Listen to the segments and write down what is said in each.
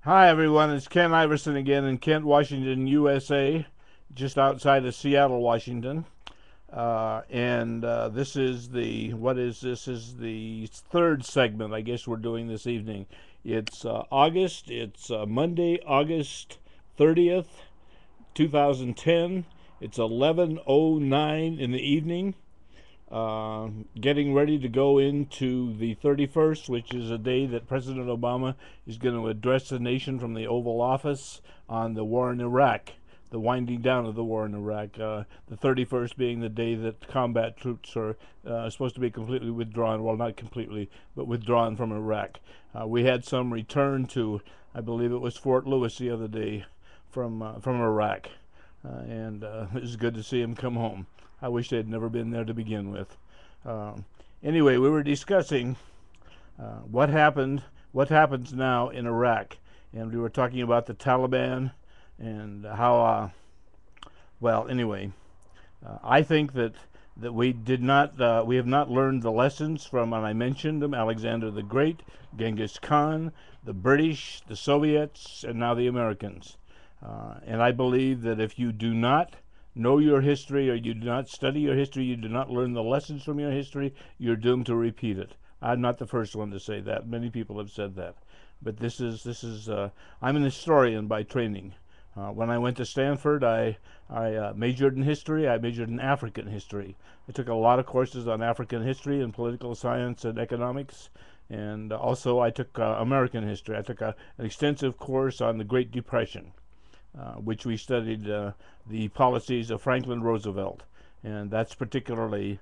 Hi everyone, it's Ken Iverson again in Kent, Washington, USA, just outside of Seattle, Washington. And this is what is this? Is the third segment I guess we're doing this evening. It's Monday, August 30th, 2010. It's 11:09 in the evening. Getting ready to go into the 31st, which is a day that President Obama is going to address the nation from the Oval Office on the war in Iraq, the winding down of the war in Iraq. The 31st being the day that combat troops are supposed to be completely withdrawn. Well, not completely, but withdrawn from Iraq. We had some return to, I believe it was Fort Lewis the other day from Iraq, and it was good to see him come home. I wish they'd never been there to begin with. Um, anyway, we were discussing what happens now in Iraq, and we were talking about the Taliban and how. Anyway, I think that we have not learned the lessons from, and I mentioned them: Alexander the Great, Genghis Khan, the British, the Soviets, and now the Americans. And I believe that if you do not know your history, or you do not study your history, you do not learn the lessons from your history, you're doomed to repeat it. I'm not the first one to say that. Many people have said that. But I'm an historian by training. When I went to Stanford, I majored in history. I majored in African history. I took a lot of courses on African history and political science and economics. And also I took American history. I took an extensive course on the Great Depression, which we studied the policies of Franklin Roosevelt. And that's particularly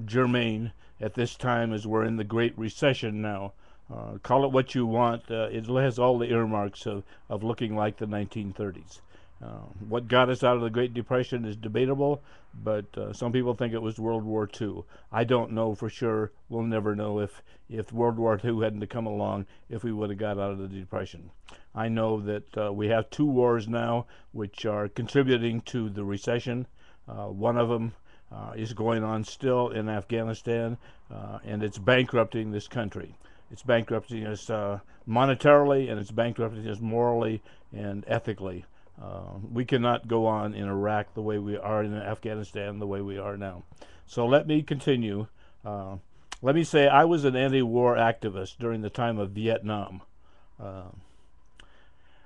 germane at this time as we're in the Great Recession now. Call it what you want. It has all the earmarks of looking like the 1930s. What got us out of the Great Depression is debatable, but some people think it was World War II. I don't know for sure. We'll never know if World War II hadn't come along, if we would have got out of the Depression. I know that we have two wars now which are contributing to the recession. One of them is going on still in Afghanistan, and it's bankrupting this country. It's bankrupting us monetarily, and it's bankrupting us morally and ethically. We cannot go on in Iraq the way we are, in Afghanistan the way we are now. So let me continue. Let me say I was an anti-war activist during the time of Vietnam. Uh,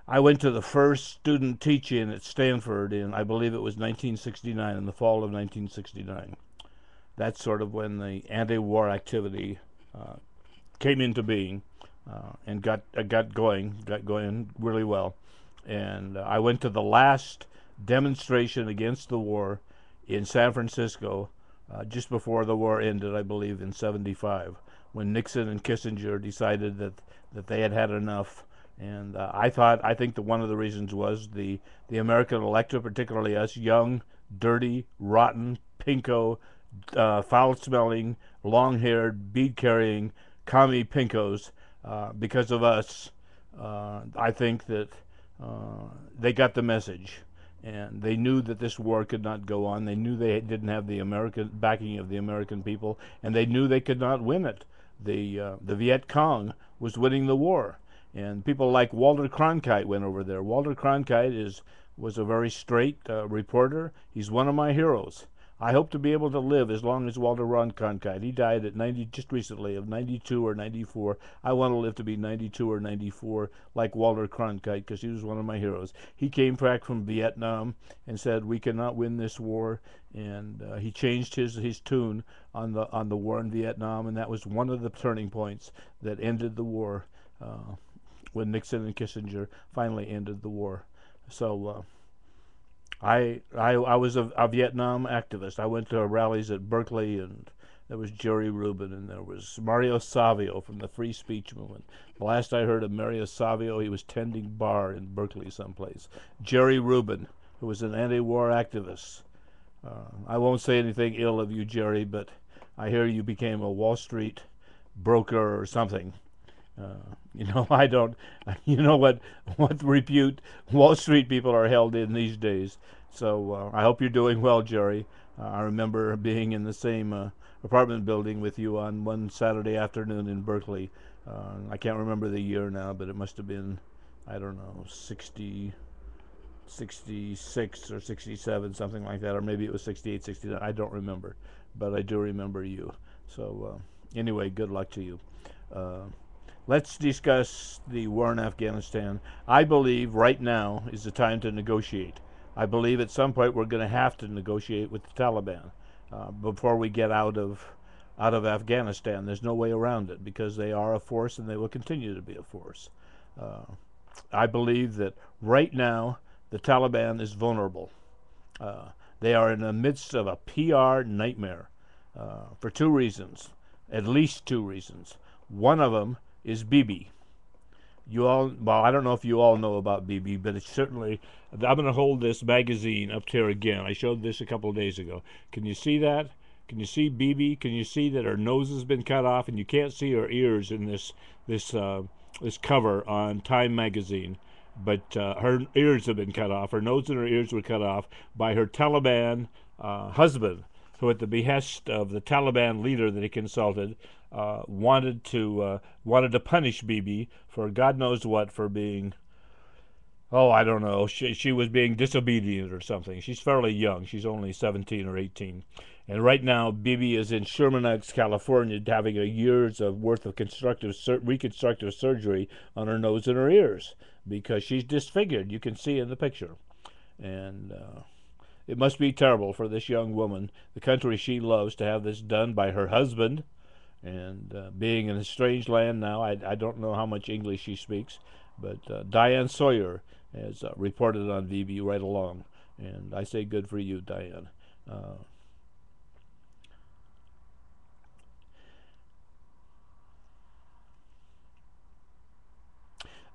I went to the first student teach-in at Stanford in, I believe it was 1969, in the fall of 1969. That's sort of when the anti-war activity uh, came into being, and got going really well. And I went to the last demonstration against the war in San Francisco just before the war ended, I believe, in '75, when Nixon and Kissinger decided that they had had enough. And I think that one of the reasons was the American electorate, particularly us young, dirty, rotten, pinko, foul-smelling, long-haired, bead-carrying, commie pinkos, because of us, I think that they got the message, and they knew that this war could not go on. They knew they didn't have the American backing of the American people, and they knew they could not win it. The Viet Cong was winning the war, and people like Walter Cronkite went over there. Walter Cronkite was a very straight reporter. He's one of my heroes. I hope to be able to live as long as Walter Ron Cronkite. He died at 90 just recently, of 92 or 94. I want to live to be 92 or 94 like Walter Cronkite, because he was one of my heroes. He came back from Vietnam and said we cannot win this war, and he changed his tune on the war in Vietnam, and that was one of the turning points that ended the war, when Nixon and Kissinger finally ended the war. So I was a Vietnam activist. I went to rallies at Berkeley, and there was Jerry Rubin, and there was Mario Savio from the free speech movement. The last I heard of Mario Savio, he was tending bar in Berkeley someplace. Jerry Rubin, who was an anti-war activist. I won't say anything ill of you, Jerry, but I hear you became a Wall Street broker or something. I don't. You know what repute Wall Street people are held in these days. So I hope you're doing well, Jerry. I remember being in the same apartment building with you on one Saturday afternoon in Berkeley. I can't remember the year now, but it must have been I don't know, 66 or 67, something like that, or maybe it was 68, 69. I don't remember, but I do remember you. So anyway, good luck to you. Uh, let's discuss the war in Afghanistan. I believe right now is the time to negotiate. I believe at some point we're going to have to negotiate with the Taliban before we get out of Afghanistan. There's no way around it because they are a force and they will continue to be a force. Uh, I believe that right now the Taliban is vulnerable. Uh, they are in the midst of a PR nightmare for two reasons, at least two reasons. One of them is Bibi. Well, I don't know if you all know about Bibi, but it's certainly. I'm going to hold this magazine up here again. I showed this a couple of days ago. Can you see that? Can you see Bibi? Can you see that her nose has been cut off, and you can't see her ears in this cover on Time magazine? But her ears have been cut off. Her nose and her ears were cut off by her Taliban husband, who, at the behest of the Taliban leader that he consulted, wanted to punish Bibi for God knows what, for being, oh, I don't know, she was being disobedient or something. She's fairly young. She's only 17 or 18. And right now, Bibi is in Sherman Oaks, California, having a year's worth of reconstructive surgery on her nose and her ears because she's disfigured. You can see in the picture. And it must be terrible for this young woman, the country she loves, to have this done by her husband. And being in a strange land now, I don't know how much English she speaks, but Diane Sawyer has reported on Bibi right along. And I say good for you, Diane.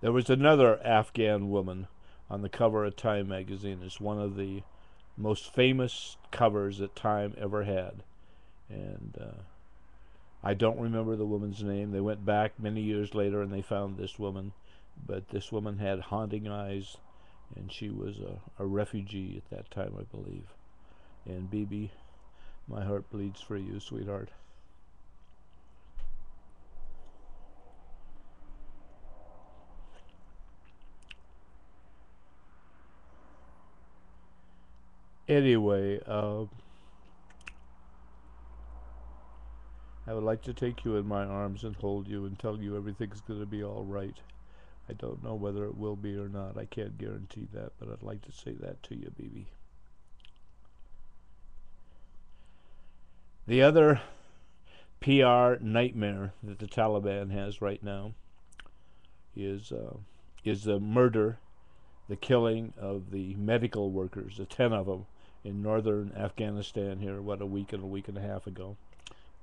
There was another Afghan woman on the cover of Time magazine. It's one of the most famous covers that Time ever had. And I don't remember the woman's name. They went back many years later and they found this woman. But this woman had haunting eyes, and she was a refugee at that time, I believe. And Bibi, my heart bleeds for you, sweetheart. Anyway, I would like to take you in my arms and hold you and tell you everything's going to be all right. I don't know whether it will be or not. I can't guarantee that, but I'd like to say that to you, Bibi. The other PR nightmare that the Taliban has right now is the murder, the killing of the medical workers, the 10 of them in northern Afghanistan here, a week and a half ago.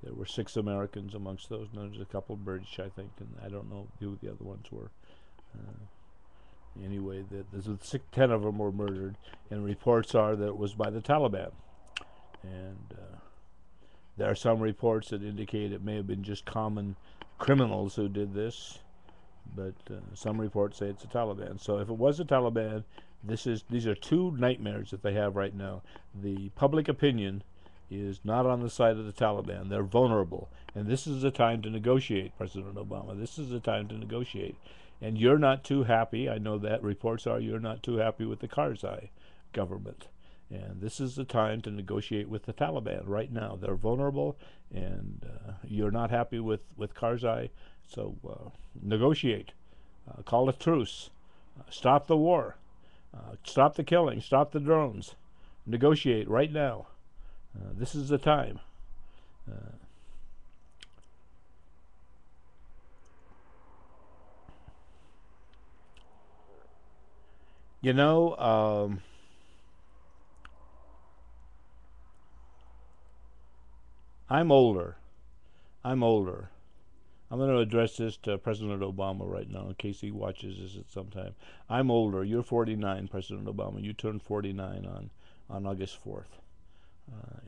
There were 6 Americans amongst those, and there's a couple British, I think, and I don't know who the other ones were. Anyway, 10 of them were murdered, and reports are that it was by the Taliban. And there are some reports that indicate it may have been just common criminals who did this, but some reports say it's the Taliban. So if it was the Taliban, these are two nightmares that they have right now. The public opinion is not on the side of the Taliban. They're vulnerable. And this is the time to negotiate, President Obama. This is the time to negotiate. And you're not too happy. I know that reports are you're not too happy with the Karzai government. And this is the time to negotiate with the Taliban right now. They're vulnerable, and you're not happy with Karzai. So negotiate. Call a truce. Stop the war. Stop the killing. Stop the drones. Negotiate right now. This is the time. You know, I'm older. I'm older. I'm going to address this to President Obama right now in case he watches this at some time. I'm older. You're 49, President Obama. You turned 49 on August 4th.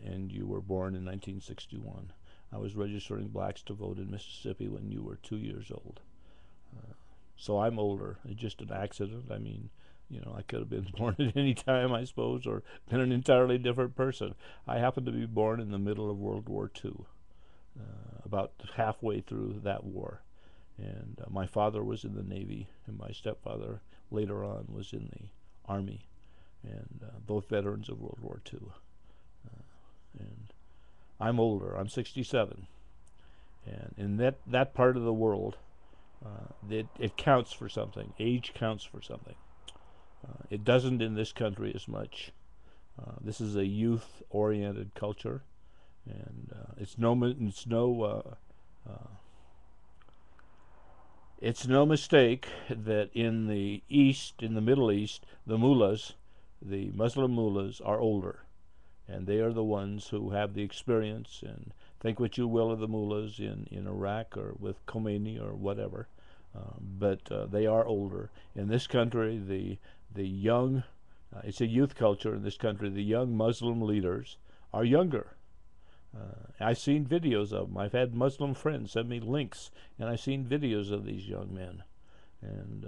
And you were born in 1961. I was registering blacks to vote in Mississippi when you were 2 years old. So I'm older. It's just an accident. I mean, I could have been born at any time, I suppose, or been an entirely different person. I happened to be born in the middle of World War II, about halfway through that war. And my father was in the Navy, and my stepfather later on was in the Army, and both veterans of World War II. And I'm older. I'm 67, and in that part of the world, it counts for something. Age counts for something. It doesn't in this country as much. This is a youth-oriented culture, and it's no mistake that in the East, in the Middle East, the mullahs, the Muslim mullahs, are older, and they are the ones who have the experience. And think what you will of the mullahs in Iraq or with Khomeini or whatever, but they are older. In this country, the young, it's a youth culture in this country. The young Muslim leaders are younger. I've seen videos of them. I've had Muslim friends send me links, and I've seen videos of these young men, and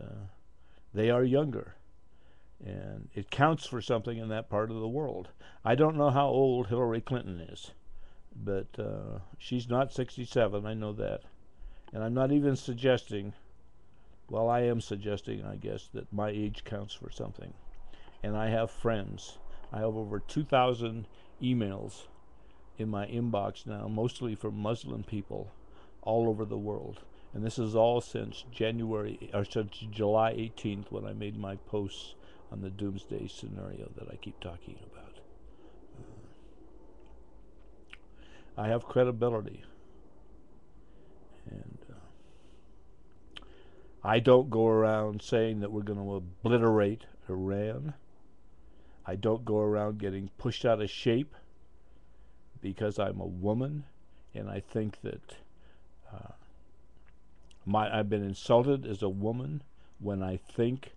they are younger, and it counts for something in that part of the world. I don't know how old Hillary Clinton is, but she's not 67, I know that, and I'm not even suggesting, well, I am suggesting, I guess, that my age counts for something. And I have friends. I have over 2,000 emails in my inbox now, mostly from Muslim people all over the world. And this is all since since July 18th, when I made my posts on the doomsday scenario that I keep talking about. I have credibility, and I don't go around saying that we're going to obliterate Iran. I don't go around getting pushed out of shape because I'm a woman, and I think that I've been insulted as a woman when I think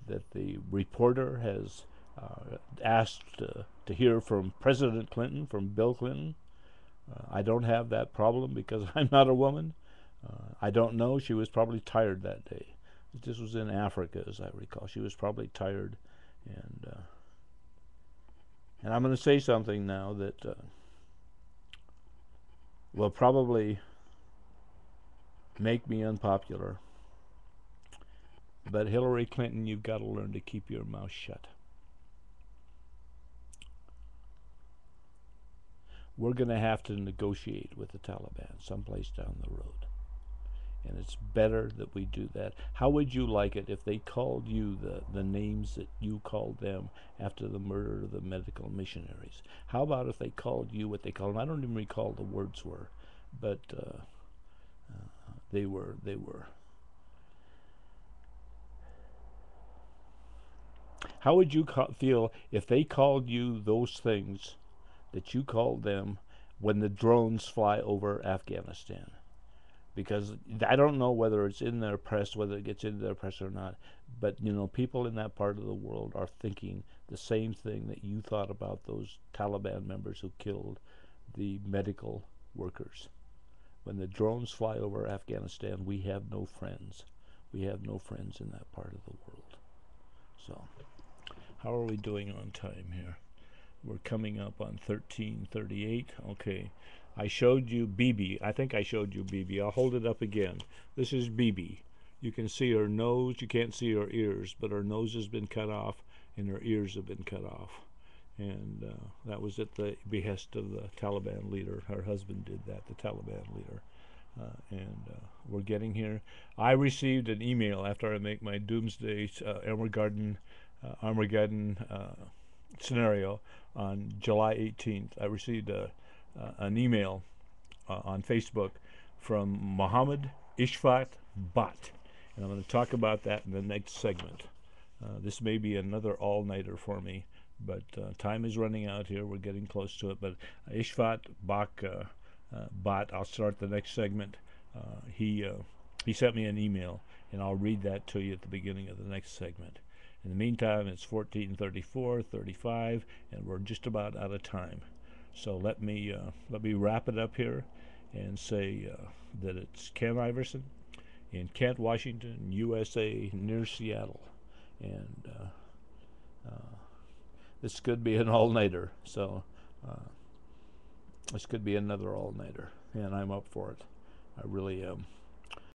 that the reporter has asked to hear from President Clinton, from Bill Clinton. I don't have that problem because I'm not a woman. I don't know. She was probably tired that day. This was in Africa, as I recall. She was probably tired, and I'm going to say something now that will probably make me unpopular. But Hillary Clinton, you've got to learn to keep your mouth shut. We're going to have to negotiate with the Taliban someplace down the road. And it's better that we do that. How would you like it if they called you the names that you called them after the murder of the medical missionaries? How about if they called you what they called them? I don't even recall the words were, but they were. How would you feel if they called you those things that you called them when the drones fly over Afghanistan? Because I don't know whether it's in their press, whether it gets into their press or not, but people in that part of the world are thinking the same thing that you thought about those Taliban members who killed the medical workers. When the drones fly over Afghanistan, we have no friends. We have no friends in that part of the world. So, how are we doing on time here? We're coming up on 13:38. Okay. I showed you Bibi. I think I showed you Bibi. I'll hold it up again. This is Bibi. You can see her nose. You can't see her ears, but her nose has been cut off and her ears have been cut off. And that was at the behest of the Taliban leader. Her husband did that, the Taliban leader. And we're getting here. I received an email after I make my doomsday Armageddon scenario on July 18th. I received an email on Facebook from Mohammad Ishfaq Bhat, and I'm going to talk about that in the next segment. This may be another all-nighter for me, but time is running out here. We're getting close to it. But Ishfaq Bhat, I'll start the next segment. He sent me an email, and I'll read that to you at the beginning of the next segment. In the meantime, it's 14:34:35, and we're just about out of time. So let me wrap it up here and say that it's Ken Iverson in Kent, Washington, USA, near Seattle. And this could be an all-nighter. So this could be another all-nighter, and I'm up for it. I really am.